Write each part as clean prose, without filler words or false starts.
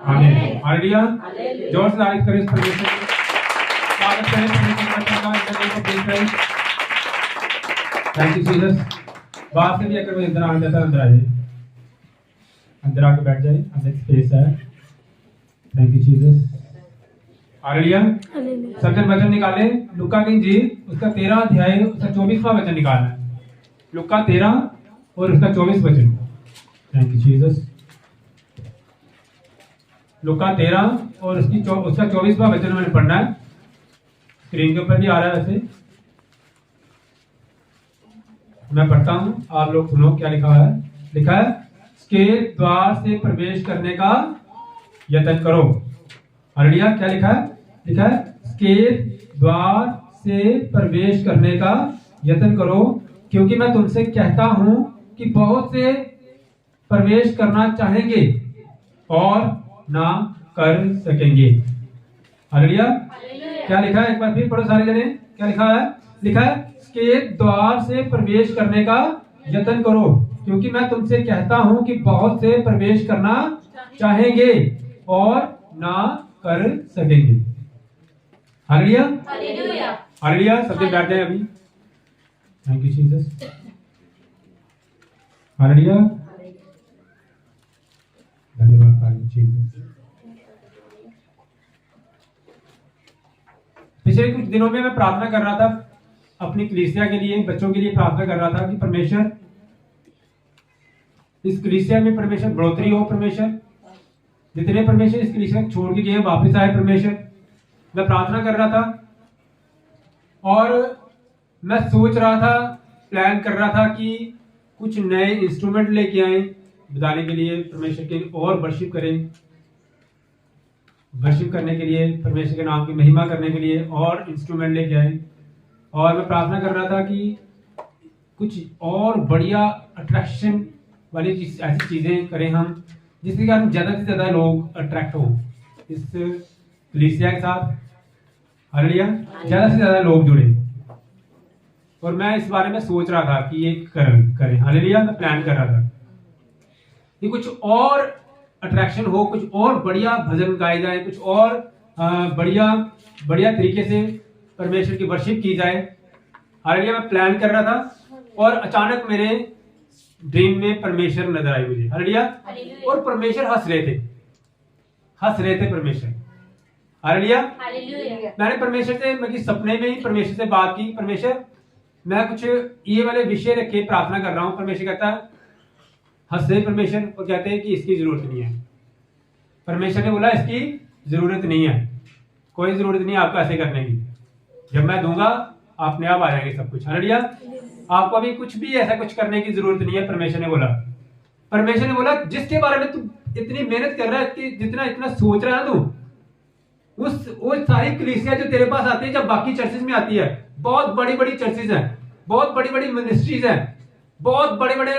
आमीन। हालेलुया। जोर से तारीफ करें इस परमेश्वर की। स्वागत करें परमेश्वर का in the name of Jesus Christ. Thank you Jesus. बाहर से भी अगर कोई अंदर आना चाहता है अंदर आ जाए, अंदर आके बैठ जाए, अंदर स्पेस है। Thank you Jesus. हालेलुया। सज्जन वचन निकाले लुका की इंजील उसका 13 अध्याय उसका 24वां वचन निकालना है। लुका 13 और उसका 24 वचन। Thank you Jesus. लुका 13 और उसका 24वां वचन मैंने पढ़ना है। स्क्रीन के ऊपर भी आ रहा है वैसे, मैं पढ़ता हूं, आप लोग सुनो क्या लिखा है। लिखा है के द्वार से प्रवेश करने का यत्न करो। हालेलुया। क्या लिखा है? लिखा है के द्वार से प्रवेश करने का यत्न करो, क्योंकि मैं तुमसे कहता हूं कि बहुत से प्रवेश करना चाहेंगे और ना कर सकेंगे। हालेलुया। क्या लिखा है? एक बार फिर पढ़ो सारे जने। क्या लिखा है? लिखा है के द्वार से प्रवेश करने का यत्न करो, क्योंकि मैं तुमसे कहता हूं कि बहुत से प्रवेश करना चाहेंगे और ना कर सकेंगे। हालेलुया। हालेलुया। सबसे बैठ जाए अभी। Thank you Jesus. हालेलुया। धन्यवाद जीसस। पिछले कुछ दिनों में मैं प्रार्थना कर रहा था अपनी कलीसिया के लिए, बच्चों के लिए प्रार्थना कर रहा था कि परमेश्वर इस कलीसिया में परमेश्वर बढ़ोतरी हो। परमेश्वर जितने परमेश्वर इस कलीसिया छोड़ के गए वापस आए। परमेश्वर मैं प्रार्थना कर रहा था और मैं सोच रहा था, प्लान कर रहा था कि कुछ नए इंस्ट्रूमेंट लेके आए बजाने के लिए, परमेश्वर के और वर्शिप करें, वर्शिप करने के लिए, परमेश्वर के नाम की महिमा करने के लिए और इंस्ट्रूमेंट लेके आए। और मैं प्रार्थना कर रहा था कि कुछ और बढ़िया अट्रैक्शन वाली ऐसी चीजें करें हम, जिसके कारण ज्यादा से ज्यादा लोग अट्रैक्ट हो इस कलीसिया के साथ। हालेलुया। ज्यादा से ज्यादा लोग जुड़े। और मैं इस बारे में सोच रहा था कि ये करें। हालेलुया। मैं प्लान कर रहा था कि कुछ और अट्रैक्शन हो, कुछ और बढ़िया भजन गाए जाए, कुछ और बढ़िया बढ़िया तरीके से परमेश्वर की वर्शिप की जाए। हालेलुया। मैं प्लान कर रहा था और अचानक मेरे ड्रीम में परमेश्वर नजर आए मुझे। हालेलुया। और परमेश्वर हंस रहे थे परमेश्वर। हालेलुया। मैंने परमेश्वर से, मैं सपने में ही परमेश्वर से बात की, परमेश्वर मैं कुछ ये वाले विषय रख के प्रार्थना कर रहा हूं। परमेश्वर कहता है, हंसे परमेश्वर और कहते हैं कि इसकी जरूरत नहीं है। परमेश्वर ने बोला इसकी जरूरत नहीं है, कोई जरूरत नहीं है आपको ऐसे करने की। जब मैं दूंगा अपने आप आ जाएंगे सब कुछ। हालेलुया। आपको अभी कुछ भी ऐसा कुछ करने की जरूरत नहीं है। परमेश्वर ने बोला जिसके बारे में तू इतनी मेहनत कर रहा है, कि जितना इतना सोच रहा है तू, वो सारी कलीसिया जो तेरे पास आती है, जब बाकी चर्चेज में आती है, बहुत बड़ी बड़ी चर्चेज हैं, बहुत बड़ी बड़ी मिनिस्ट्रीज हैं, बहुत बड़े बड़े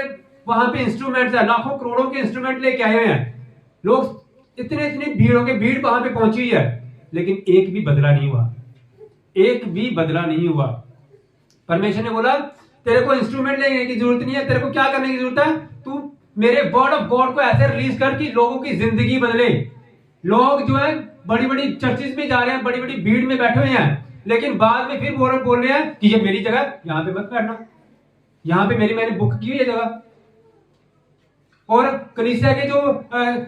वहां पे इंस्ट्रूमेंट्स हैं, लाखों करोड़ों के इंस्ट्रूमेंट लेके आए हुए हैं लोग, इतनी भीड़ वहां पे पहुंची हुई है, लेकिन एक भी बदला नहीं हुआ। परमेश्वर ने बोला तेरे को इंस्ट्रूमेंट लेने की जरूरत नहीं है, तेरे को क्या करने की जरूरत है, तू मेरे वर्ड ऑफ गॉड को ऐसे रिलीज कर कि लोगों की जिंदगी बदले। लोग जो है बड़ी बड़ी चर्चेज में जा रहे हैं, बड़ी बड़ी भीड़ में बैठे हुए हैं, लेकिन बाद में फिर बोल रहे हैं कि ये मेरी जगह, यहां पे मत बैठना, यहां पे मैंने बुक की हुई है जगह। और कलीसिया के जो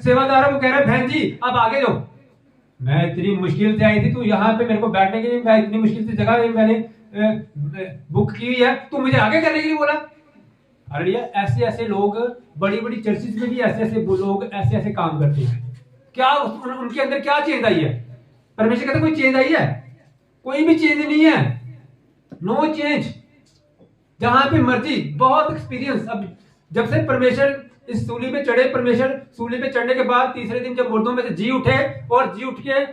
सेवादार है वो कह रहे हैं बहन जी आप आगे जाओ, मैं इतनी मुश्किल से आई थी, तू यहाँ पे मेरे को बैठने के लिए, मैं इतनी मुश्किल से जगह मैंने बुक की हुई है, तू मुझे आगे करने के लिए बोला। हालेलुया। ऐसे लोग बड़ी बड़ी चर्चेज में भी ऐसे लोग ऐसे काम करते हैं। क्या उनके अंदर क्या चेंज आई है? परमेश्वर कहता कोई चेंज आई है? कोई भी चेंज नहीं है। No change. जहां पे मर्जी, बहुत एक्सपीरियंस। अब जब से परमेश्वर इस सूली पे चढ़े, परमेश्वर सूली पे चढ़ने के बाद तीसरे दिन जब मुर्दों में से जी उठे और जी उठ के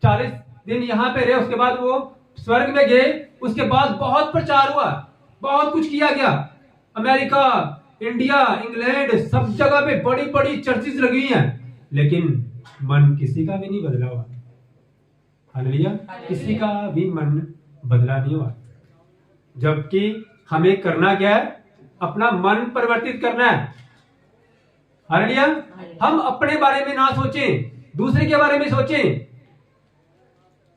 40 दिन यहाँ पे रहे, उसके बाद वो स्वर्ग में गए, उसके बाद बहुत प्रचार हुआ, बहुत कुछ किया गया। अमेरिका, इंडिया, इंग्लैंड, सब जगह पे बड़ी बड़ी चर्चेज लगी हैं, लेकिन मन किसी का भी नहीं बदला हुआ। हालेलुया। किसी का भी मन बदला नहीं हुआ। जबकि हमें करना क्या है? अपना मन परिवर्तित करना है। हालेलुया। हम अपने बारे में ना सोचें, दूसरे के बारे में सोचें।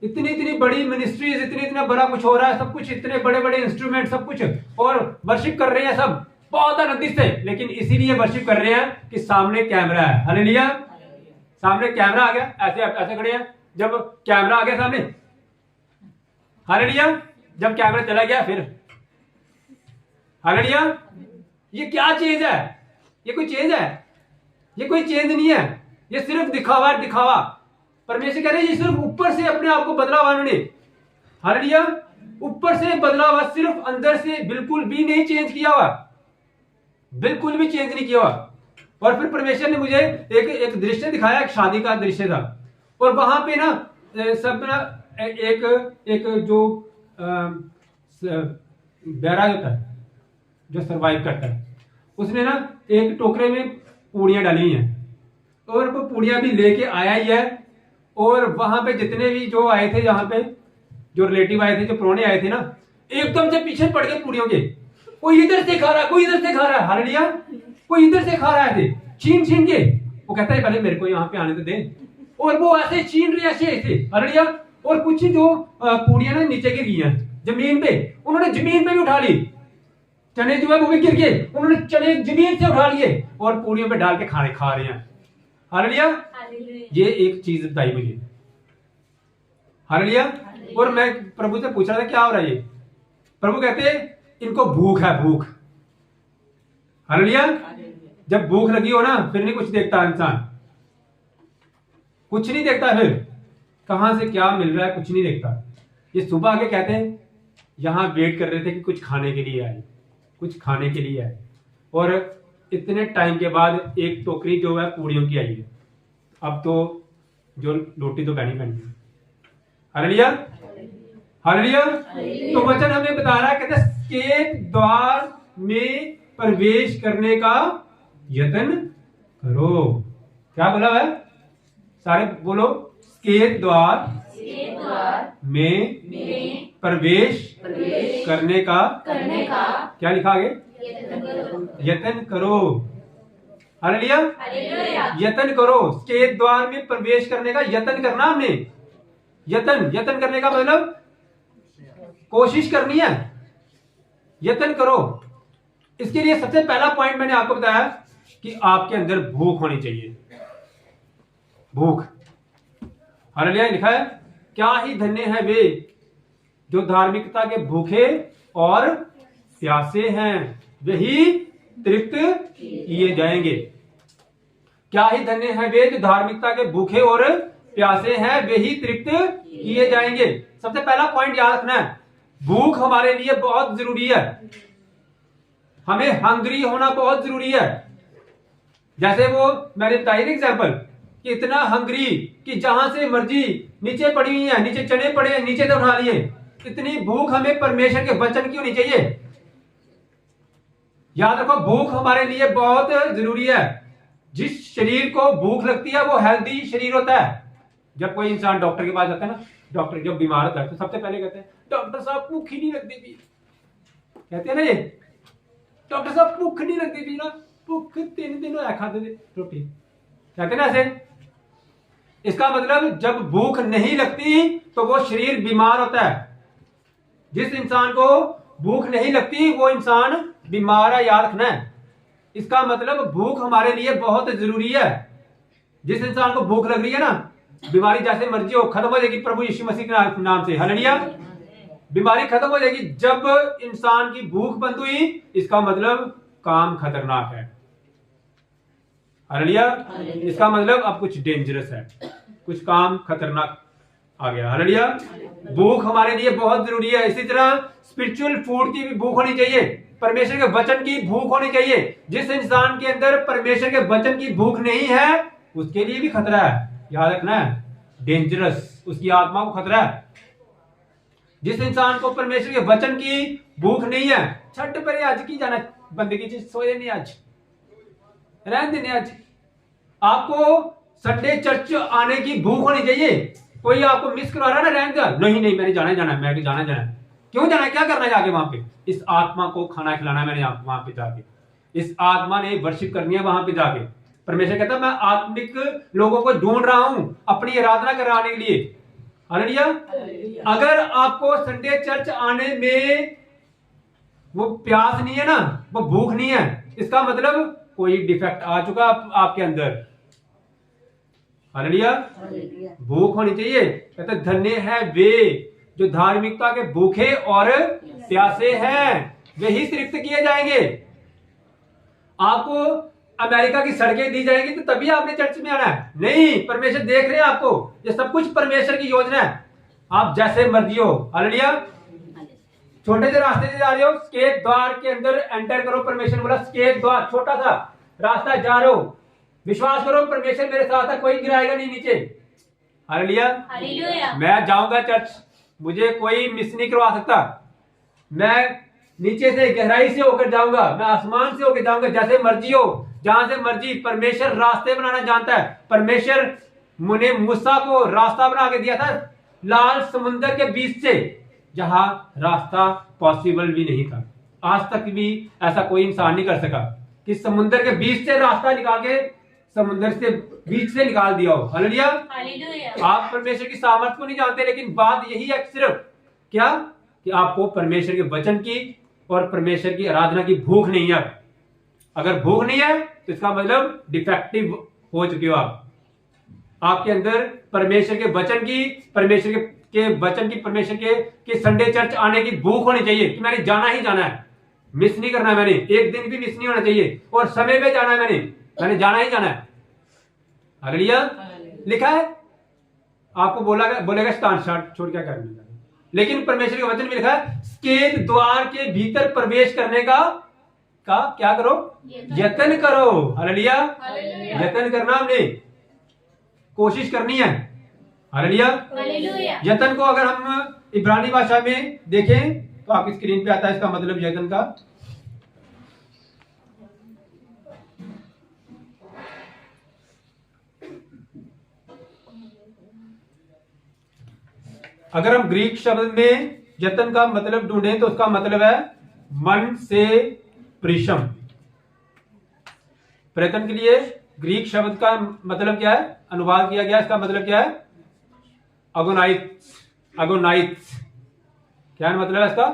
इतनी इतनी बड़ी मिनिस्ट्रीज, इतना बड़ा कुछ हो रहा है, सब कुछ इतने बड़े बड़े इंस्ट्रूमेंट, सब कुछ, और वर्शिप कर रहे हैं सब बहुत आनंदित से, लेकिन इसीलिए वर्शिप कर रहे हैं कि सामने कैमरा है। हालेलुया। सामने कैमरा आ गया, ऐसे ऐसे खड़े हैं, जब कैमरा आ गया सामने, हालेलुया, जब कैमरा चला गया फिर, हालेलुया। ये क्या चेंज है? ये कोई चेंज है? ये कोई चेंज नहीं है, ये सिर्फ दिखावा है, दिखावा। परमेश्वर कह रहे हैं ये सिर्फ ऊपर से अपने आप को बदला हुआ उन्होंने, हालेलुया, ऊपर से बदला हुआ, सिर्फ अंदर से बिल्कुल भी नहीं चेंज किया हुआ, बिल्कुल भी चेंज नहीं किया हुआ। और फिर परमेश्वर ने मुझे एक दृश्य दिखाया, एक शादी का दृश्य था, और वहां पे ना सब ना एक जो बैरा होता है, जो सरवाइव करता है, उसने ना एक टोकरे में पूड़ियां डाली हैं, और वो पूड़ियां भी लेके आया ही है। और वहां पे जितने भी जो आए थे, यहाँ पे जो रिलेटिव आए थे, जो प्रोने आए थे ना, एकदम से पीछे पड़ गए पूड़ियों के। कोई इधर से खा रहा है, कोई इधर से खा रहा है, हालेलुया, कोई इधर से खा रहा है, छीन छीन के। वो कहता है पहले मेरे को यहाँ पे आने तो दे, और वो ऐसे छीन रहे ऐसे, हालेलुया। और कुछ जो पूड़ियां ना नीचे गिर गई हैं जमीन पे, उन्होंने जमीन पे भी उठा ली, चने जो है वो भी गिर गए, उन्होंने चने जमीन से उठा लिए और पूड़ियों पे डाल के खा रहे हैं, हालेलुया। ये एक चीज बताई मुझे, हालेलुया। और मैं प्रभु से पूछ रहा था क्या हो रहा है ये? प्रभु कहते इनको भूख है, भूख, हालेलुया। जब भूख लगी हो ना, फिर नहीं कुछ देखता इंसान, कुछ नहीं देखता, फिर कहां से क्या मिल रहा है कुछ नहीं देखता। ये सुबह आके कहते हैं यहां वेट कर रहे थे कि कुछ खाने के लिए आए, कुछ खाने के लिए आए, और इतने टाइम के बाद एक टोकरी जो है पूड़ियों की आई है। अब तो जो रोटी तो बनी बनी, हालेलुया, हालेलुया। तो वचन हमें बता रहा है, कहते सकेत द्वार में प्रवेश करने का यत्न करो। क्या बोला है? सारे बोलो, सकेत द्वार में प्रवेश करने का क्या लिखा आगे? यत्न करो, हालेलुया, यत्न करो। सकेत द्वार में प्रवेश करने का यत्न करना हमने। यत्न करने का मतलब कोशिश करनी है, यत्न करो। इसके लिए सबसे पहला पॉइंट मैंने आपको बताया कि आपके अंदर भूख होनी चाहिए, भूख, हालेलुया। लिखा है क्या ही धन्य है वे जो धार्मिकता के भूखे और प्यासे हैं, वही तृप्त किए जाएंगे। क्या ही धन्य है वे जो धार्मिकता के भूखे और प्यासे हैं, वे ही तृप्त किए जाएंगे। सबसे पहला पॉइंट याद रखना है, भूख हमारे लिए बहुत जरूरी है, हमें हंग्री होना बहुत जरूरी है। जैसे वो मैंने बताई एग्जाम्पल कि इतना हंग्री कि जहां से मर्जी नीचे पड़ी हुई है, नीचे चने पड़े हैं, नीचे से उठा लिए। इतनी भूख हमें परमेश्वर के वचन की होनी चाहिए। याद रखो, भूख हमारे लिए बहुत जरूरी है। जिस शरीर को भूख लगती है वो हेल्दी शरीर होता है। जब कोई इंसान डॉक्टर के पास जाता है ना, डॉक्टर जब बीमार होता है तो सबसे पहले कहते हैं डॉक्टर साहब भूख ही नहीं लगती थी, कहते हैं ना ये, डॉक्टर साहब भूख नहीं लगती थी ना, भूख 3 दिन खाते थे रोटी, कहते ना ऐसे। इसका मतलब जब भूख नहीं लगती तो वो शरीर बीमार होता है। जिस इंसान को भूख नहीं लगती वो इंसान बीमार है, याद रखना है। इसका मतलब भूख हमारे लिए बहुत जरूरी है। जिस इंसान को भूख लग रही है ना, बीमारी जैसे मर्जी हो खत्म हो जाएगी प्रभु यीशु मसीह के नाम से, हालेलुया। बीमारी खत्म हो जाएगी जब इंसान की भूख बंद हुई, इसका मतलब काम खतरनाक है, हालेलुया। इसका मतलब अब कुछ डेंजरस है, कुछ काम खतरनाक आ गया, हालेलुया। भूख हमारे लिए बहुत जरूरी है। इसी तरह स्पिरिचुअल फूड की भी भूख होनी चाहिए, परमेश्वर के वचन की भूख होनी चाहिए। जिस इंसान के अंदर परमेश्वर के वचन की भूख नहीं है उसके लिए भी खतरा है, याद रखना है, डेंजरस, उसकी आत्मा को खतरा है। जिस इंसान को परमेश्वर के वचन की भूख नहीं है, छठ पर आज की जाना बंदगी च सोए नहीं, आज रहने देने, आज आपको संडे चर्च आने की भूख होनी चाहिए। कोई आपको मिस करवा रहा है ना, रहने दो, नहीं नहीं मैंने जाना जाना, मैं जाना जाना। क्यों जाना है, क्या करना है जाके वहां पे? इस आत्मा को खाना खिलाना है मैंने वहां पे जाके, इस आत्मा ने वर्शिप करनी है वहां पे जाके, परमेश्वर कहता है मैं आत्मिक लोगों को ढूंढ रहा हूं अपनी आराधना कराने के लिए। हालेलुया। अगर आपको संडे चर्च आने में वो प्यास नहीं है ना, वो भूख नहीं है, इसका मतलब कोई डिफेक्ट आ चुका आपके अंदर। हालेलुया। भूख होनी चाहिए। कहते धन्य है वे जो धार्मिकता के भूखे और प्यासे हैं, वे ही तृप्त किए जाएंगे। आपको अमेरिका की सड़कें दी जाएंगी तो तभी आपने चर्च में आना है? नहीं, परमेश्वर देख रहे हैं आपको। ये सब कुछ परमेश्वर की योजना है। आप जैसे मर्जी हो। हालेलुया। छोटे से रास्ते से जा रहे हो, स्केट द्वार के अंदर एंटर करो। परमेश्वर बोला स्केट द्वार, छोटा सा रास्ता जा रहे हो, विश्वास करो परमेश्वर मेरे साथ है, कोई गिराएगा नहीं नीचे। हालेलुया। मैं जाऊंगा चर्च, मुझे कोई मिस नहीं करवा सकता। मैं नीचे से गहराई से होकर जाऊंगा, मैं आसमान से होकर जाऊंगा, जैसे मर्जी हो, जहां से मर्जी। परमेश्वर रास्ते बनाना जानता है। परमेश्वर ने मूसा को रास्ता बना के दिया था लाल समुद्र के बीच से, जहां रास्ता पॉसिबल भी नहीं था। आज तक भी ऐसा कोई इंसान नहीं कर सका कि समुद्र के बीच से रास्ता निकाल के समुद्र से बीच से निकाल दिया हो। हालेलुया। आप परमेश्वर की सामर्थ्य को नहीं जानते, लेकिन बात यही है सिर्फ क्या कि आपको परमेश्वर के वचन की और परमेश्वर की आराधना की भूख नहीं है। अगर भूख नहीं है तो इसका मतलब डिफेक्टिव हो चुके हो आप। आपके अंदर परमेश्वर के वचन की, परमेश्वर के वचन की, परमेश्वर के संडे चर्च आने की भूख होनी चाहिए कि मैंने जाना ही जाना है, मिस नहीं करना है, मैंने एक दिन भी मिस नहीं होना चाहिए, और समय पे जाना है, मैंने जाना ही जाना है। हालेलुया। लिखा है आपको बोलेगा स्थान छोड़ क्या करने का, लेकिन परमेश्वर के वचन में लिखा है स्केत द्वार के भीतर प्रवेश करने का क्या करो? यत्न करो। हालेलुया। यत्न करना, हमने कोशिश करनी है। हालेलुया। यत्न को अगर हम इब्रानी भाषा में देखें तो आपकी स्क्रीन पे आता है इसका मतलब यत्न का। अगर हम ग्रीक शब्द में यत्न का मतलब ढूंढें तो उसका मतलब है मन से परिश्रम। प्रयत्न के लिए ग्रीक शब्द का मतलब क्या है, अनुवाद किया गया, इसका मतलब क्या है? अगोनाइट्स। क्या मतलब है इसका?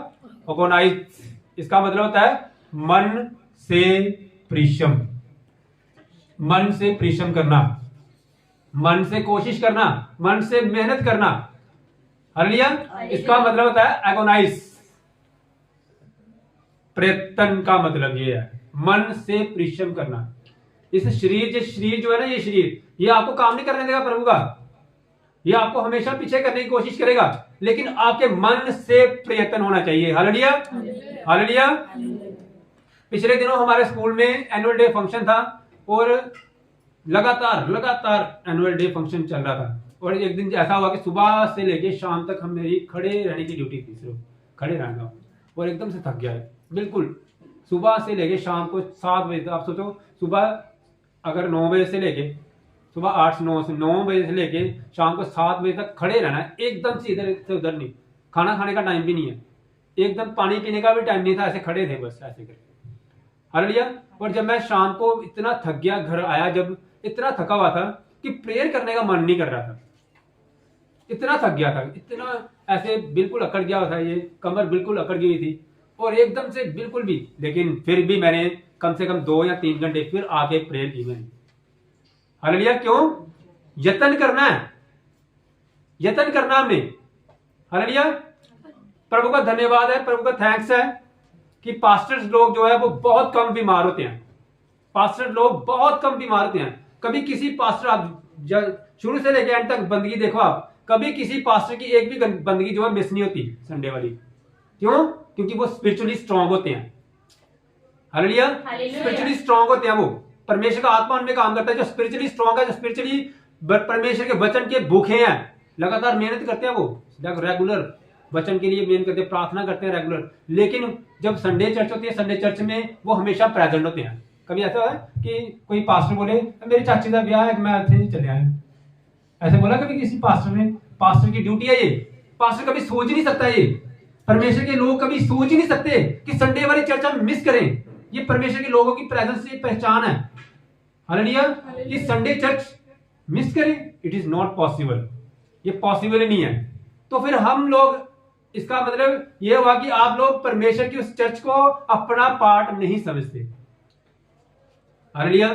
अगोनाइट्स। इसका मतलब होता है मन से परिश्रम। मन से परिश्रम करना, मन से कोशिश करना, मन से मेहनत करना। हालेलुया। इसका मतलब होता है एगोनाइज। प्रयत्न का मतलब ये है मन से परिश्रम करना। इस शरीर जो है ना, ये शरीर ये आपको काम नहीं करने देगा प्रभु का। ये आपको हमेशा पीछे करने की कोशिश करेगा, लेकिन आपके मन से प्रयत्न होना चाहिए। हालेलुया। हालेलुया। पिछले दिनों हमारे स्कूल में एनुअल डे फंक्शन था और लगातार एनुअल डे फंक्शन चल रहा था। और एक दिन ऐसा हुआ कि सुबह से लेके शाम तक हम मेरी खड़े रहने की ड्यूटी थी, सिर्फ खड़े रहना, और एकदम से थक गया है बिल्कुल। सुबह से लेके शाम को 7 बजे तक, आप सोचो सुबह अगर 9 बजे से लेके सुबह 9 बजे से लेके शाम को 7 बजे तक खड़े रहना है, एकदम से इधर से उधर नहीं, खाना खाने का टाइम भी नहीं है, एकदम पानी पीने का भी टाइम नहीं था, ऐसे खड़े थे बस ऐसे करके। हालेलुया। और जब मैं शाम को इतना थक गया, घर आया जब इतना थका हुआ था कि प्रेयर करने का मन नहीं कर रहा था, इतना थक गया था, इतना ऐसे बिल्कुल अकड़ गया था, ये कमर बिल्कुल अकड़ गई थी और एकदम से बिल्कुल भी, लेकिन फिर भी मैंने कम से कम 2 या 3 घंटे फिर आके प्रेयर की मैंने। हालेलुया। क्यों? यत्न करना है, यत्न करना हमने। हालेलुया। प्रभु का धन्यवाद है, प्रभु का थैंक्स है कि पास्टर्स लोग जो है वो बहुत कम बीमार होते हैं। पास्टर लोग बहुत कम बीमार होते हैं। कभी किसी पास्टर, आप शुरू से लेकर एंड तक बंदगी देखो आप, कभी किसी पास्टर की एक भी बंदगी जो है मिस नहीं होती संडे वाली। क्यों? क्योंकि वो स्पिरिचुअली स्ट्रांग होते हैं। हालेलुया। स्पिरिचुअली स्ट्रांग होते हैं, वो परमेश्वर का आत्मा उनमें काम करता है। जो स्पिरिचुअली स्ट्रांग है, जो स्पिरिचुअली परमेश्वर के वचन के भूखे हैं, लगातार मेहनत करते हैं, वो रेगुलर वचन के लिए मेहनत करते हैं, प्रार्थना करते हैं रेगुलर। लेकिन जब संडे चर्च होती है, संडे चर्च में वो हमेशा प्रेजेंट होते हैं। कभी ऐसा है कि कोई पास्टर बोले मेरी चाची का ब्याह है, मैं नहीं चले आए, ऐसे बोला कभी किसी पास्टर ने? पास्टर की ड्यूटी है ये। पास्टर कभी सोच नहीं सकता, ये परमेश्वर के लोग कभी सोच ही नहीं सकते कि संडे वाली चर्च हम मिस करें। ये परमेश्वर के लोगों की प्रेजेंस से पहचान है। हालेलुया। इस संडे चर्च मिस करें, इट इज नॉट पॉसिबल, ये पॉसिबल ही नहीं है। तो फिर हम लोग, इसका मतलब ये हुआ कि आप लोग परमेश्वर की उस चर्च को अपना पार्ट नहीं समझते। हालेलुया।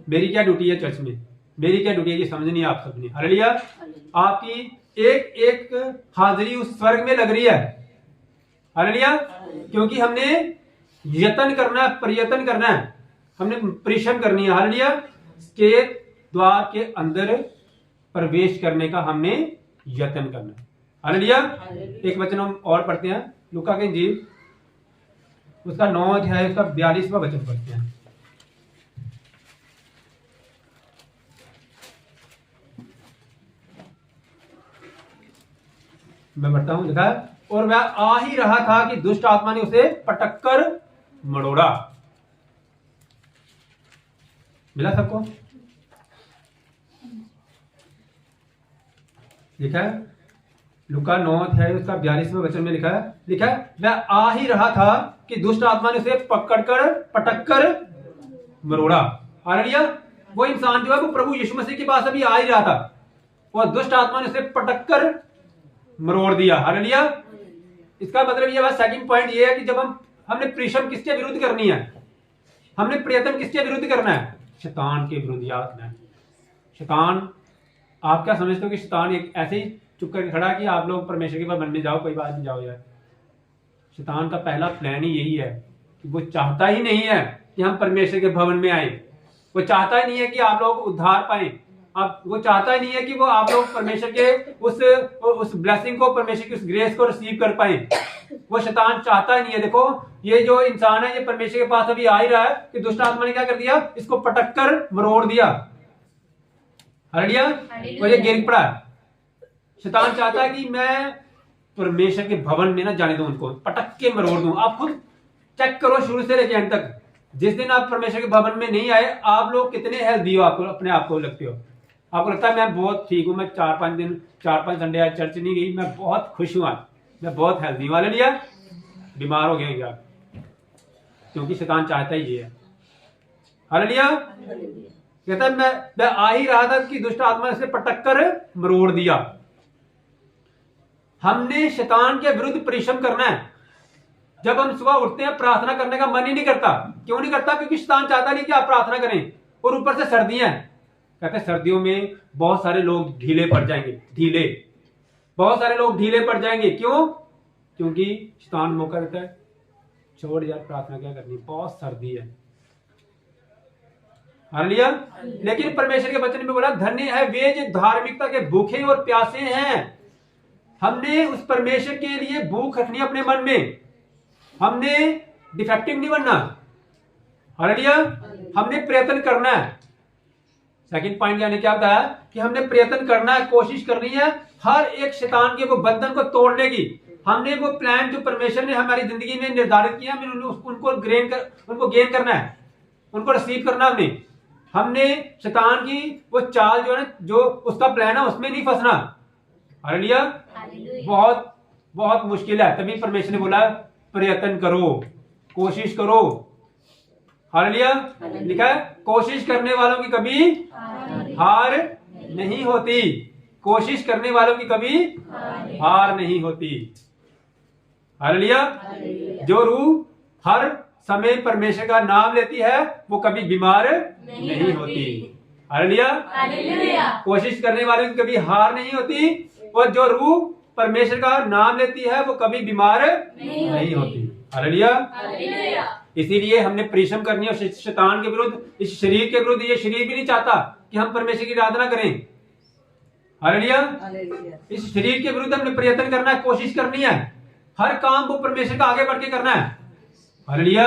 मेरी क्या ड्यूटी है चर्च में, मेरी क्या ड्यूटी है ये समझनी है आप सबने। हालेलुया। आपकी एक एक हाजिरी उस स्वर्ग में लग रही है। हालेलुया। क्योंकि हमने यत्न करना है, प्रयत्न करना है, हमने परिश्रम करनी है। हालेलुया। के द्वार के अंदर प्रवेश करने का हमने यत्न करना है। हालेलुया। एक वचन हम और पढ़ते हैं, लूका की इंजील उसका 9 अध्याय उसका 42वां वचन पढ़ते हैं। मैं पढ़ता हूं, लिखा है, और वह आ ही रहा था कि दुष्ट आत्मा ने उसे पटक कर मरोड़ा। मिला सबको? लिखा है लूका 9 अध्याय उसका 42वां वचन में लिखा है वह आ ही रहा था कि दुष्ट आत्मा ने उसे पकड़कर पटक कर मरोड़ा। हालेलुया। वो इंसान जो है वो प्रभु यीशु मसीह के पास अभी आ ही रहा था और दुष्ट आत्मा ने उसे पटक कर मरोड़ दिया। हालेलुया। इसका मतलब यह सेकंड पॉइंट ये है कि जब हमने परिश्रम किसके विरुद्ध करनी है, हमने प्रयत्न किसके विरुद्ध करना है? शैतान के विरुद्ध। याद रखना है, शैतान, आप क्या समझते हो कि शैतान एक ऐसे ही चुप करके खड़ा कि आप लोग परमेश्वर के भवन में जाओ, कोई बात नहीं, जाओ यार? शैतान का पहला प्लान ही यही है कि वो चाहता ही नहीं है कि हम परमेश्वर के भवन में आए। वो चाहता ही नहीं है कि आप लोग उद्धार पाए। अब वो चाहता ही नहीं है कि वो आप लोग परमेश्वर के उस ब्लेसिंग को, परमेश्वर की उस ग्रेस को रिसीव कर पाए। वो शैतान चाहता ही नहीं है। देखो, ये जो इंसान है ये परमेश्वर के पास अभी आ ही रहा है कि दुष्ट आत्मा ने क्या कर दिया? इसको पटक कर मरोड़ दिया। हालेलुया। और ये गिर पड़ा। शैतान चाहता है कि मैं परमेश्वर के भवन में ना जाने दूं, उनको पटक के मरोड़ दूं। आप खुद चेक करो शुरू से लेकर अंत तक। जिस दिन आप परमेश्वर के भवन में नहीं आए, आप लोग कितने हेल्दी हो, आपको अपने आप को लगते हो? आपको लगता है मैं बहुत ठीक हूं, मैं 4-5 संडे आज चर्च नहीं गई, मैं बहुत खुश हूं, आज मैं बहुत हेल्दी हूं। हालेलुया। बीमार हो गए आप, क्योंकि शैतान चाहता ही ये है। हालेलुया। कहता है मैं आ ही रहा था कि दुष्ट आत्मा ने इसे पटक कर मरोड़ दिया। हमने शैतान के विरुद्ध परिश्रम करना है। जब हम सुबह उठते हैं, प्रार्थना करने का मन ही नहीं करता। क्यों नहीं करता? क्योंकि शैतान चाहता नहीं कि आप प्रार्थना करें। और ऊपर से सर्दियां, कहते हैं सर्दियों में बहुत सारे लोग ढीले पड़ जाएंगे, बहुत सारे लोग ढीले पड़ जाएंगे। क्यों? क्योंकि शैतान मौका देता है, छोड़ यार प्रार्थना क्या करनी, बहुत सर्दी है। हालेलुया। लेकिन परमेश्वर के वचन में बोला, धन्य है वे जो धार्मिकता के भूखे और प्यासे हैं। हमने उस परमेश्वर के लिए भूख रखनी है अपने मन में। हमने डिफेक्टिव नहीं बनना। हालेलुया। हमने प्रयत्न करना है। सेकंड पॉइंट यानी क्या बताया? कि हमने प्रयत्न करना है, कोशिश करनी है हर एक शैतान के वो बंधन को तोड़ने की। हमने वो प्लान जो परमेश्वर ने हमारी जिंदगी में निर्धारित किया, उनको गेन करना है, उनको रिसीव करना। हमने शैतान की वो चाल जो है, जो उसका प्लान है, उसमें नहीं फंसना। हालेलुया। बहुत बहुत मुश्किल है, तभी परमेश्वर ने बोला प्रयत्न करो, कोशिश करो। हालेलुया। लिखा है कोशिश करने वालों की कभी हार नहीं होती। कोशिश करने वालों की कभी हार नहीं होती। हालेलुया। जो रूह हर समय परमेश्वर का नाम लेती है वो कभी बीमार नहीं होती। हालेलुया। कोशिश करने वालों की कभी हार नहीं होती और जो रूह परमेश्वर का नाम लेती है वो कभी बीमार नहीं होती। हालेलुया। इसीलिए हमने परिश्रम करनी है शैतान के विरुद्ध, इस शरीर के विरुद्ध। ये शरीर भी नहीं चाहता कि हम परमेश्वर की आराधना करें। हालेलुया। इस शरीर के विरुद्ध हमने प्रयत्न करना है, कोशिश करनी है, हर काम को परमेश्वर का आगे बढ़ के करना है। हालेलुया।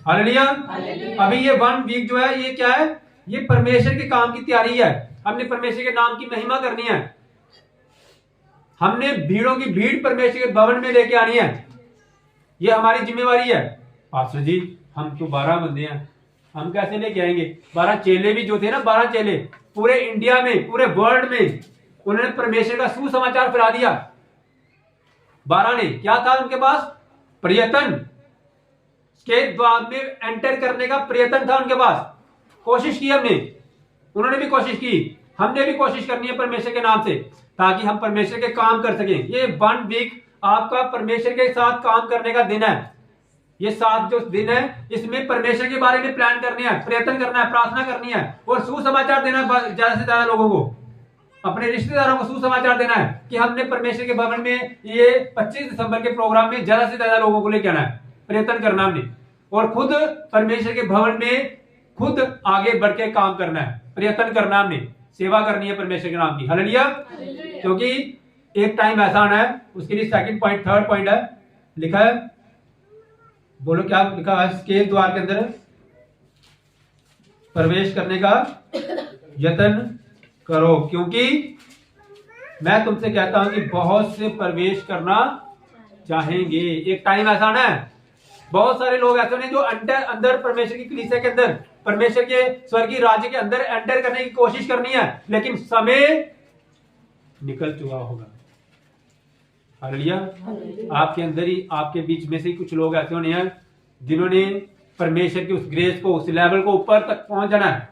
हालेलुया। अभी ये 1 वीक जो है ये क्या है? ये परमेश्वर के काम की तैयारी है। हमने परमेश्वर के नाम की महिमा करनी है। हमने भीड़ों की भीड़ परमेश्वर के भवन में लेके आनी है। ये हमारी जिम्मेवारी है। पास्टर जी हम तो 12 बंदे हैं, हम कैसे लेके आएंगे? 12 चेले भी जो थे ना, 12 चेले पूरे इंडिया में, पूरे वर्ल्ड में उन्होंने परमेश्वर का सुसमाचार फैला दिया। 12 ने क्या था उनके पास? प्रयत्न के द्वार में एंटर करने का प्रयत्न था उनके पास। कोशिश की हमने, उन्होंने भी कोशिश की, हमने भी कोशिश करनी है परमेश्वर के नाम से, ताकि हम परमेश्वर के काम कर सकें। ये 1 वीक आपका परमेश्वर के साथ काम करने का दिन है। ये 7 जो दिन है, इसमें परमेश्वर के बारे में प्लान करनी है, प्रयत्न करना है, प्रार्थना करनी है और सुसमाचार देना ज्यादा से ज्यादा लोगों को, अपने रिश्तेदारों को सुसमाचार देना है कि हमने परमेश्वर के भवन में ये 25 दिसंबर के प्रोग्राम में ज्यादा से ज्यादा लोगों को लेकर आना है, प्रयत्न करना हमने, और खुद परमेश्वर के भवन में खुद आगे बढ़ के काम करना है, प्रयत्न करना हमने, सेवा करनी है परमेश्वर के नाम की। हालेलुया। क्योंकि एक टाइम ऐसा आना है, उसके लिए सेकंड पॉइंट, थर्ड पॉइंट है, लिखा है, बोलो क्या लिखा है, के द्वार के अंदर प्रवेश करने का यत्न करो, क्योंकि मैं तुमसे कहता हूं कि बहुत से प्रवेश करना चाहेंगे। एक टाइम ऐसा आना है, बहुत सारे लोग ऐसे हैं जो अंदर परमेश्वर की कलीसिया के अंदर, परमेश्वर के स्वर्गीय राज्य के अंदर एंटर करने की कोशिश करनी है, लेकिन समय निकल चुका होगा। हालेलुया। आपके अंदर ही, आपके बीच में से कुछ लोग ऐसे होने हैं जिन्होंने परमेश्वर की उस ग्रेस को, उस लेवल को ऊपर तक पहुंच जाना है,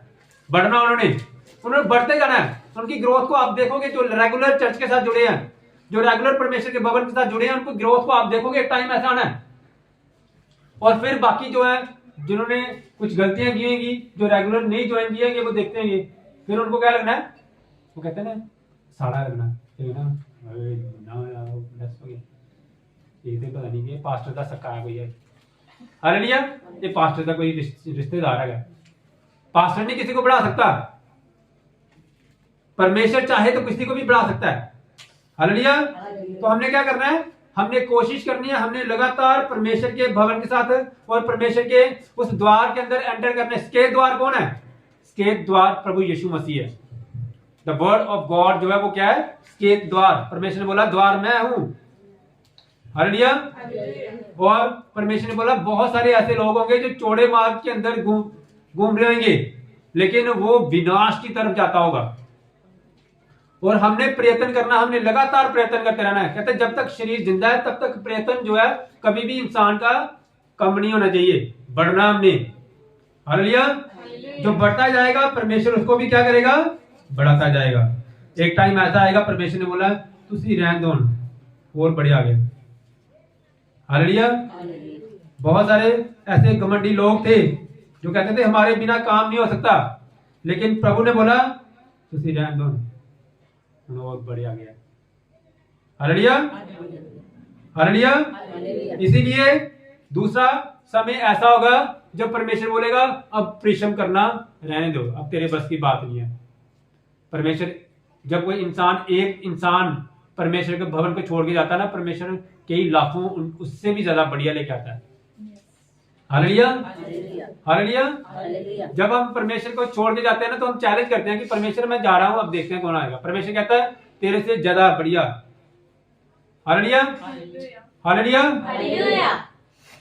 बढ़ना, उन्होंने बढ़ते जाना है। उनकी ग्रोथ को आप देखोगे, जो रेगुलर चर्च के साथ जुड़े हैं, जो रेगुलर परमेश्वर के भवन के साथ जुड़े हैं, उनको ग्रोथ को आप देखोगे, एक टाइम ऐसा आना है। और फिर बाकी जो है, जिन्होंने कुछ गलतियां की होंगी, जो रेगुलर नहीं ज्वाइन किए, वो देखते हैं, फिर उनको क्या लगना है, वो कहते हैं ना, साड़ा लगना, पता नहीं कि पास्टर का सक्का है कोई है। हालेलुया। ये पास्टर का कोई रिश्तेदार है, पास्टर नहीं किसी को बढ़ा सकता, परमेश्वर चाहे तो किसी को भी बढ़ा सकता है। हालेलुया। तो हमने क्या करना है, हमने कोशिश करनी है, हमने लगातार परमेश्वर के भवन के साथ और परमेश्वर के उस द्वार के अंदर एंटर करना है। इसके द्वार कौन है? इसके द्वार प्रभु यीशु मसीह है। द वर्ड ऑफ गॉड जो है वो क्या है? इसके द्वार। परमेश्वर ने बोला द्वार मैं हूं। हालेलुया। और परमेश्वर ने बोला बहुत सारे ऐसे लोग होंगे जो चौड़े मार्ग के अंदर घूम रहे होंगे, लेकिन वो विनाश की तरफ जाता होगा। और हमने प्रयत्न करना, हमने लगातार प्रयत्न करते रहना है। कहते हैं जब तक शरीर जिंदा है तब तक प्रयत्न जो है कभी भी इंसान का कम नहीं होना चाहिए, बढ़ना हमने। हालेलुया। जो बढ़ता जाएगा परमेश्वर उसको भी क्या करेगा? बढ़ाता जाएगा। एक टाइम ऐसा आएगा परमेश्वर ने बोला तुसी रहन दो और बढ़िया आ गया। हालेलुया। बहुत सारे ऐसे घमंडी लोग थे जो कहते थे हमारे बिना काम नहीं हो सकता, लेकिन प्रभु ने बोला तुसी रहन दो और बढ़िया गया। हालेलुया। हालेलुया। इसीलिए दूसरा समय ऐसा होगा जब परमेश्वर बोलेगा अब परिश्रम करना रहने दो, अब तेरे बस की बात नहीं है। परमेश्वर जब कोई इंसान, एक इंसान परमेश्वर के भवन को छोड़ के जाता है ना, परमेश्वर कई लाखों उससे भी ज्यादा बढ़िया लेके आता है। हालेलुया। हालेलुया। जब हम परमेश्वर को छोड़ के जाते हैं ना तो हम चैलेंज करते हैं कि परमेश्वर मैं जा रहा हूं, अब देखते हैं कौन आएगा। परमेश्वर कहता है तेरे से ज्यादा बढ़िया। हालेलुया। हालेलुया।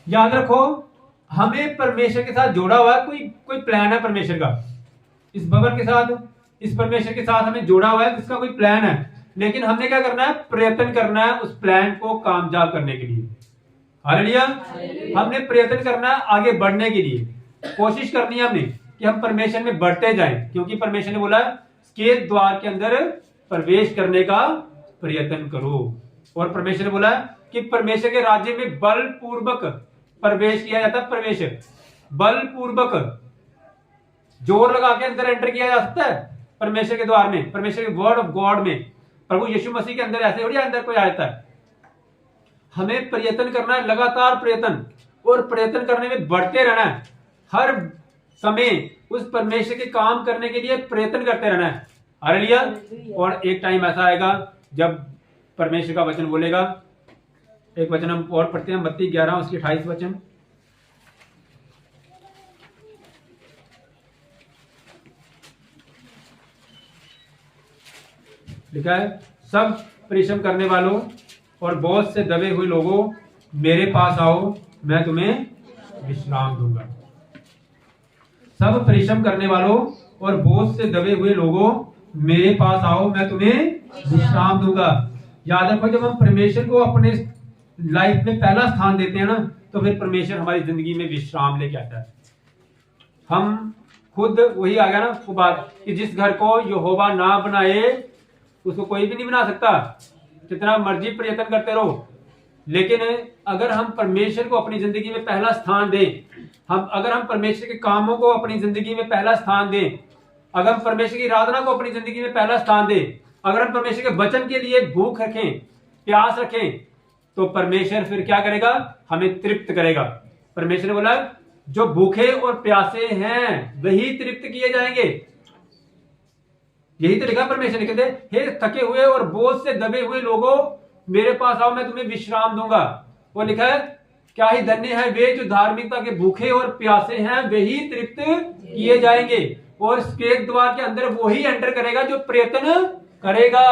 याद रखो हमें परमेश्वर के साथ जोड़ा हुआ है, कोई प्लान है परमेश्वर का। इस भवन के साथ, इस परमेश्वर के साथ हमें जोड़ा हुआ है, इसका कोई प्लान है, लेकिन हमने क्या करना है? प्रयत्न करना है उस प्लान को कामयाब करने के लिए। हालेलुया। हमने प्रयत्न करना है आगे बढ़ने के लिए, कोशिश करनी है हमने कि हम परमेश्वर में बढ़ते जाएं, क्योंकि परमेश्वर ने बोला के द्वार के अंदर प्रवेश करने का प्रयत्न करो। और परमेश्वर ने बोला कि परमेश्वर के राज्य में बलपूर्वक प्रवेश किया जाता है। प्रवेश बलपूर्वक, जोर लगा के अंदर एंटर किया जा सकता है परमेश्वर के द्वार में, परमेश्वर के वर्ड ऑफ गॉड में। प्रभु यीशु मसीह के अंदर ऐसे थोड़ी अंदर कोई आ जाता है। हमें प्रयत्न करना है, लगातार प्रयत्न, और प्रयत्न करने में बढ़ते रहना है। हर समय उस परमेश्वर के काम करने के लिए प्रयत्न करते रहना है। हालेलुया। और एक टाइम ऐसा आएगा जब परमेश्वर का वचन बोलेगा, एक वचन हम और पढ़ते हैं, मत्ती 11 उसकी 28 वचन। लिखा है सब परिश्रम करने वालों और बोझ से दबे हुए लोगों मेरे पास आओ, मैं तुम्हें विश्राम दूंगा। सब परिश्रम करने वालों और बोझ से दबे हुए लोगों मेरे पास आओ, मैं तुम्हें विश्राम दूंगा। याद रखो जब हम परमेश्वर को अपने लाइफ में पहला स्थान देते हैं ना, तो फिर परमेश्वर हमारी जिंदगी में विश्राम लेके आता है। हम खुद वही आ गया ना वो बात कि जिस घर को यहोवा ना बनाए उसको कोई भी नहीं बना सकता, जितना मर्जी प्रयत्न करते रहो। लेकिन अगर हम परमेश्वर को अपनी जिंदगी में पहला स्थान दें, अगर हम परमेश्वर के कामों को अपनी जिंदगी में पहला स्थान दें, अगर हम परमेश्वर की आराधना को अपनी जिंदगी में पहला स्थान दें, अगर हम परमेश्वर के वचन के लिए भूख रखें, प्यास रखें, तो परमेश्वर फिर क्या करेगा? हमें तृप्त करेगा। परमेश्वर ने बोला जो भूखे और प्यासे हैं वही तृप्त किए जाएंगे। यही तो लिखा परमेश्वर ने, कहते हे थके हुए और बोझ से दबे हुए लोगों मेरे पास आओ, मैं तुम्हें विश्राम दूंगा। वो लिखा है क्या ही धन्य है वे जो धार्मिकता के भूखे और प्यासे हैं, वे ही तृप्त किए जाएंगे। और सफेद द्वार के अंदर वो ही एंटर करेगा जो प्रयत्न करेगा।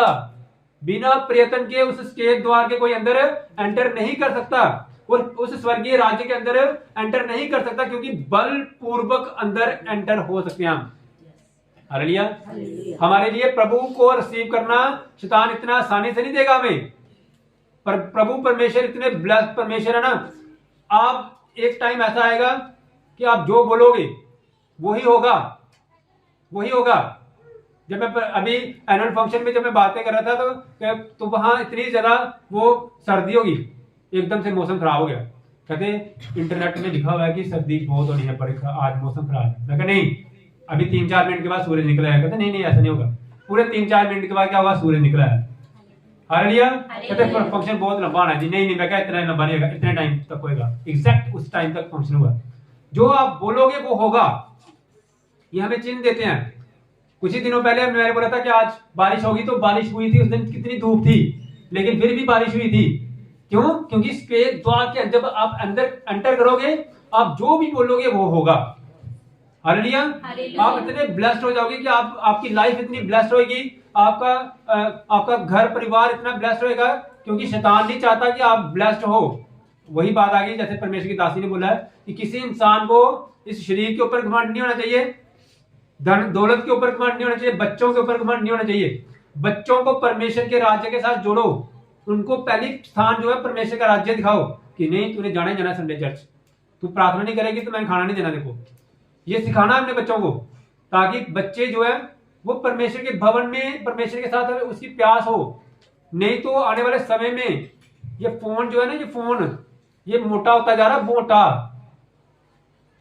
बिना प्रयत्न के उस सफेद द्वार के कोई अंदर एंटर नहीं कर सकता और उस स्वर्गीय राज्य के अंदर एंटर नहीं कर सकता, क्योंकि बलपूर्वक अंदर एंटर हो सकते हैं हम। हालेलुया। हमारे लिए प्रभु को रिसीव करना शैतान इतना आसानी से नहीं देगा हमें, पर प्रभु परमेश्वर इतने ब्लेस्ड परमेश्वर है ना, आप एक टाइम ऐसा आएगा कि आप जो बोलोगे वही होगा, वही होगा। जब मैं अभी एनुअल फंक्शन में जब मैं बातें कर रहा था तो वहां इतनी ज्यादा वो सर्दी होगी, एकदम से मौसम खराब हो गया। कहते इंटरनेट में लिखा हुआ है कि सर्दी बहुत होनी है, पर आज मौसम खराब है। मैं कहा नहीं, अभी 3-4 मिनट के बाद सूरज निकला है। कहते नहीं ऐसा नहीं होगा, पूरे 3-4 मिनट के बाद क्या होगा? सूरज निकला है। हालेलुया। कहते फंक्शन बहुत लंबा होना है जी। नहीं मैं क्या इतना लंबा नहीं होगा, इतने टाइम तक होगा, एग्जैक्ट उस टाइम तक फंक्शन होगा। जो आप बोलोगे वो होगा, ये हमें चिन्ह देते हैं। कुछ ही दिनों पहले मैंने बोला था कि आज बारिश होगी, तो बारिश हुई थी। उस दिन कितनी धूप थी, लेकिन फिर भी बारिश हुई थी। क्यों? क्योंकि सफेद द्वार के जब आप अंदर एंटर करोगे, आप जो भी बोलोगे वो होगा। हालेलुया। आप इतने ब्लेस्ड हो जाओगे कि आपकी लाइफ इतनी ब्लेस्ड होगी, आपका घर परिवार इतना ब्लेस्ड होएगा, क्योंकि शैतान नहीं चाहता कि आप ब्लेस्ड हो। वही बात आ गई जैसे परमेश्वर की दासी ने बोला है कि किसी इंसान को इस शरीर के ऊपर घमंड नहीं होना चाहिए, धन दौलत के ऊपर घमंड नहीं होना चाहिए, बच्चों के ऊपर घमंड नहीं होना चाहिए। बच्चों को परमेश्वर के राज्य के साथ जोड़ो, उनको पहली स्थान जो है परमेश्वर का राज्य दिखाओ कि नहीं तूने जाना ही जाना संडे चर्च, तू प्रार्थना नहीं करेगी तो मैंने खाना नहीं देना। देखो ये सिखाना अपने बच्चों को, ताकि बच्चे जो है वो परमेश्वर के भवन में परमेश्वर के साथ उसकी प्यास हो। नहीं तो आने वाले समय में ये फोन जो है ना, ये फोन ये मोटा होता जा रहा है, मोटा।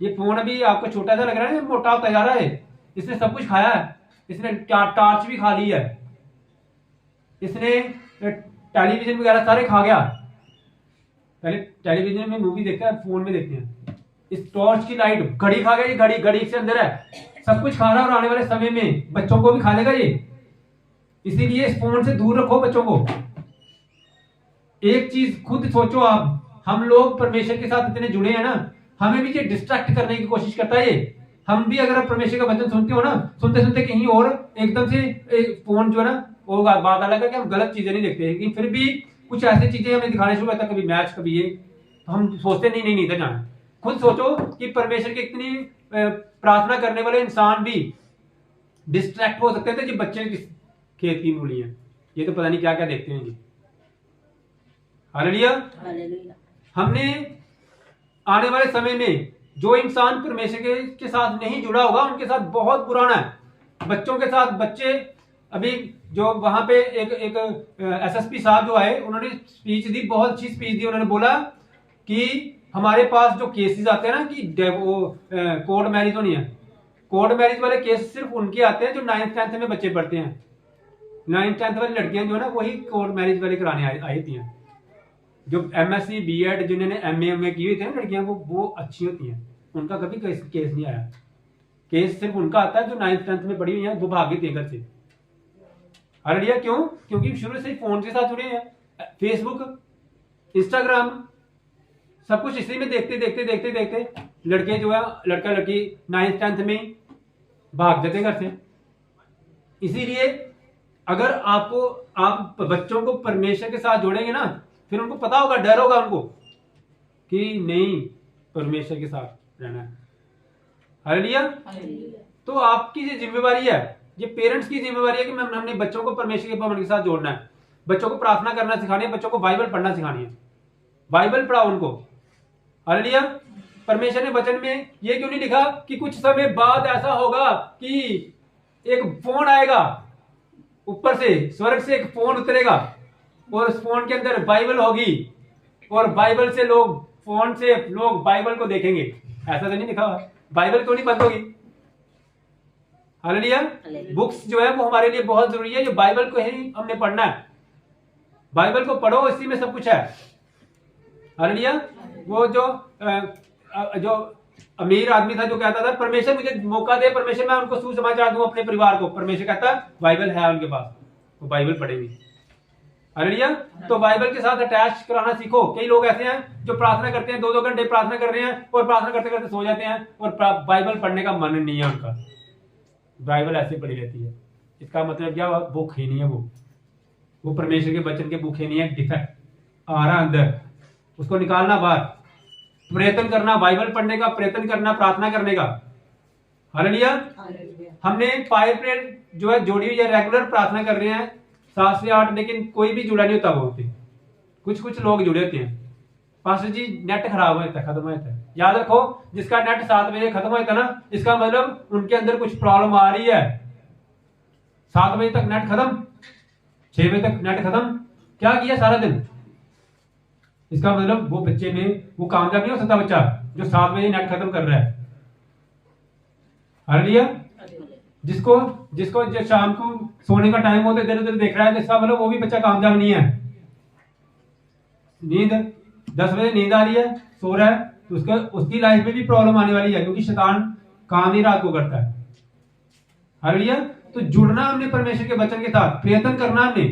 ये फोन अभी आपको छोटा सा लग रहा है, मोटा होता जा रहा है। इसने सब कुछ खाया है, इसने टार्च भी खा ली है, इसने टेलीविजन वगैरह सारे खा गया। पहले टेलीविजन में मूवी देखता है, फोन में देखते हैं। इस टॉर्च की लाइट, घड़ी खा गया, ये घड़ी इसके अंदर है, सब कुछ खा रहा है। और आने वाले समय में बच्चों को भी खा लेगा ये। इसीलिए इस फोन से दूर रखो बच्चों को। एक चीज खुद सोचो आप, हम लोग परमेश्वर के साथ इतने जुड़े हैं ना, हमें भी ये डिस्ट्रैक्ट करने की कोशिश करता है ये। हम भी अगर आप परमेश्वर का वचन सुनते हो ना, सुनते सुनते कहीं और एकदम से फोन जो है ना, वो बात अलग है कि हम गलत चीजें नहीं देखते, लेकिन फिर भी कुछ ऐसी चीजें हमें दिखाने शुरू करता है, कभी मैच कभी ये, तो हम सोचते नहीं इधर जाना। खुद सोचो कि परमेश्वर की इतनी प्रार्थना करने वाले इंसान भी डिस्ट्रैक्ट हो सकते थे। जो बच्चे किस खेत की मूलियां, ये तो पता नहीं क्या क्या देखते हैं जी। हालेलुया। हमने आने वाले समय में जो इंसान परमेश्वर के साथ नहीं जुड़ा होगा, उनके साथ बहुत पुराना है। बच्चों के साथ बच्चे अभी जो वहां पे एक एसएसपी साहब जो आए, उन्होंने स्पीच दी, बहुत अच्छी स्पीच दी। उन्होंने बोला कि हमारे पास जो केसेस आते हैं ना कि वो कोर्ट मैरिज होनी है, कोर्ट मैरिज वाले केस सिर्फ उनके आते हैं जो 9th-10th में बच्चे पढ़ते हैं। 9th-10th वाली लड़कियां जो है ना, वही कोर्ट मैरिज वाले कराने आई थी। जो एमएससी बीएड जिन्होंने एमए की हुई थी ना लड़कियां, वो अच्छी होती हैं, उनका कभी केस नहीं आया। केस सिर्फ उनका आता है जो 9th-10th में पढ़ी हुई है, वो भागी थी घर से। हालेलुया। क्यों? क्योंकि शुरू से ही फोन के साथ जुड़े हैं, फेसबुक, इंस्टाग्राम, सब कुछ इसी में देखते लड़के जो है, लड़का लड़की 9th-10th में भाग जाते घर से। इसीलिए अगर आप बच्चों को परमेश्वर के साथ जोड़ेंगे ना, फिर उनको पता होगा, डर होगा उनको कि नहीं परमेश्वर के साथ रहना है। हालेलुया। तो आपकी ये जिम्मेवारी है, ये पेरेंट्स की जिम्मेवारी है कि हमने बच्चों को परमेश्वर के भवन के साथ जोड़ना है। बच्चों को प्रार्थना करना सिखानी है, बच्चों को बाइबल पढ़ना सिखानी है। बाइबल पढ़ाओ उनको। हालेलुया। परमेश्वर ने वचन में ये क्यों नहीं लिखा कि कुछ समय बाद ऐसा होगा कि एक फोन आएगा, ऊपर से स्वर्ग से एक फोन उतरेगा और उस फोन के अंदर बाइबल होगी और बाइबल से लोग, फोन से लोग बाइबल को देखेंगे? ऐसा तो नहीं लिखा हुआ। बाइबल क्यों नहीं बंद होगी? हालेलुया। बुक्स जो है वो हमारे लिए बहुत जरूरी है। जो बाइबल को ही हमने पढ़ना है, बाइबल को पढ़ो, इसी में सब कुछ है। हालेलुया। वो जो अमीर आदमी था जो कहता था परमेश्वर मुझे मौका दे, परमेश्वर मैं उनको सुसमाचार दूं अपने परिवार को, परमेश्वर कहता बाइबल है उनके पास, वो बाइबल पढ़ेंगे। हालेलुया। तो बाइबल के साथ अटैच कराना सीखो। कई लोग ऐसे हैं जो प्रार्थना करते हैं, 2-2 घंटे प्रार्थना कर रहे हैं और प्रार्थना करते करते सो जाते हैं और बाइबल पढ़ने का मन नहीं है उनका, बाइबल ऐसे पड़ी रहती है। इसका मतलब क्या? भूख ही नहीं है, वो परमेश्वर के वचन के भूखे नहीं है। डिफेक्ट आ रहा अंदर, उसको निकालना बाहर, प्रयत्न करना, बाइबल पढ़ने का प्रयत्न करना, प्रार्थना करने का। हालेलुया। हमने फायर प्रेयर जो है जोड़ी हुई है, रेगुलर प्रार्थना कर रहे हैं 7 से 8, लेकिन कोई भी जुड़ा नहीं होता बोलते। कुछ लोग जुड़े होते हैं, पास्टर जी नेट खराब होता है, खत्म हो जाता है। याद रखो, जिसका नेट 7 बजे खत्म होता है ना, इसका मतलब उनके अंदर कुछ प्रॉब्लम आ रही है। 7 बजे तक नेट खत्म, 6 बजे तक नेट खत्म, क्या किया सारा दिन? इसका मतलब वो बच्चे में वो कामयाब नहीं हो सकता बच्चा जो 7 बजे नेट खत्म कर रहा है। हालेलुया। जिसको जो शाम को सोने का टाइम होता है इधर उधर देख रहा है, इसका मतलब वो भी बच्चा कामयाब नहीं है। नींद 10 बजे नींद आ रही है, सो रहा है, तो उसकी लाइफ में भी प्रॉब्लम आने वाली है, क्योंकि शैतान काम ही रात को करता है। हालेलुया। तो जुड़ना हमने परमेश्वर के वचन के साथ, प्रयत्न करना हमने,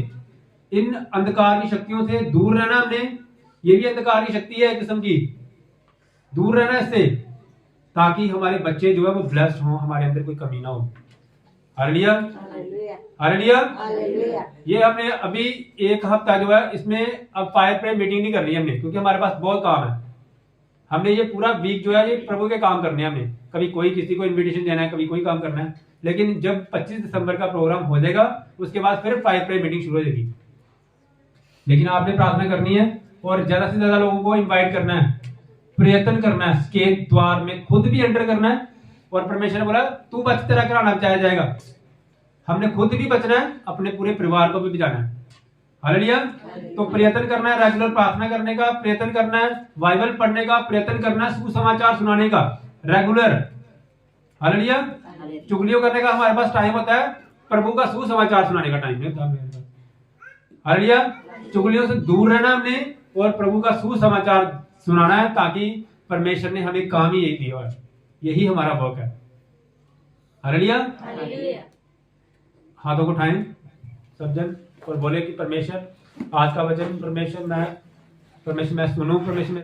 इन अंधकार की शक्तियों से दूर रहना हमने। ये भी अंधकार की शक्ति है एक किस्म की, दूर रहना इससे, ताकि हमारे बच्चे जो है वो ब्लेस्ड हों, हमारे अंदर कोई कमी ना हो। हालेलुया। हालेलुया। ये हमने अभी 1 हफ्ता जो है इसमें अब फायर प्रेयर मीटिंग नहीं कर रही हमने, क्योंकि हमारे पास बहुत काम है। हमने ये पूरा वीक जो है ये प्रभु के काम करने हैं हमने, कभी कोई किसी को इनविटेशन देना है, कभी कोई काम करना है। लेकिन जब 25 दिसंबर का प्रोग्राम हो जाएगा उसके बाद फिर फायर प्रेयर मीटिंग शुरू हो जाएगी। लेकिन आपने प्रार्थना करनी है और ज्यादा से ज्यादा लोगों को इन्वाइट करना है, प्रयत्न करना है, के द्वार में खुद भी एंटर करना है। और परमेश्वर ने बोला तू बच, तेरा कराना बचाया जाएगा। हमने खुद भी बचना है, अपने पूरे परिवार को भी बचाना है। हालेलुया। तो प्रयत्न करना है, रेगुलर प्रार्थना करने का प्रयत्न करना है, बाइबल पढ़ने का प्रयत्न करना है, सुसमाचार सुनाने का रेगुलर। हालेलुया। चुगलियों करने का हमारे पास टाइम होता है, प्रभु का सुसमाचार सुनाने का टाइम नहीं होता। हालेलुया। चुगलियों से दूर रहना हमने और प्रभु का सुसमाचार सुनाना है, ताकि परमेश्वर ने हमें काम ही यही दिया है, यही हमारा वर्क है। हालेलुया। हाथों को उठाएं सब जन और बोले कि परमेश्वर आज का वचन परमेश्वर मैं सुनूं, परमेश्वर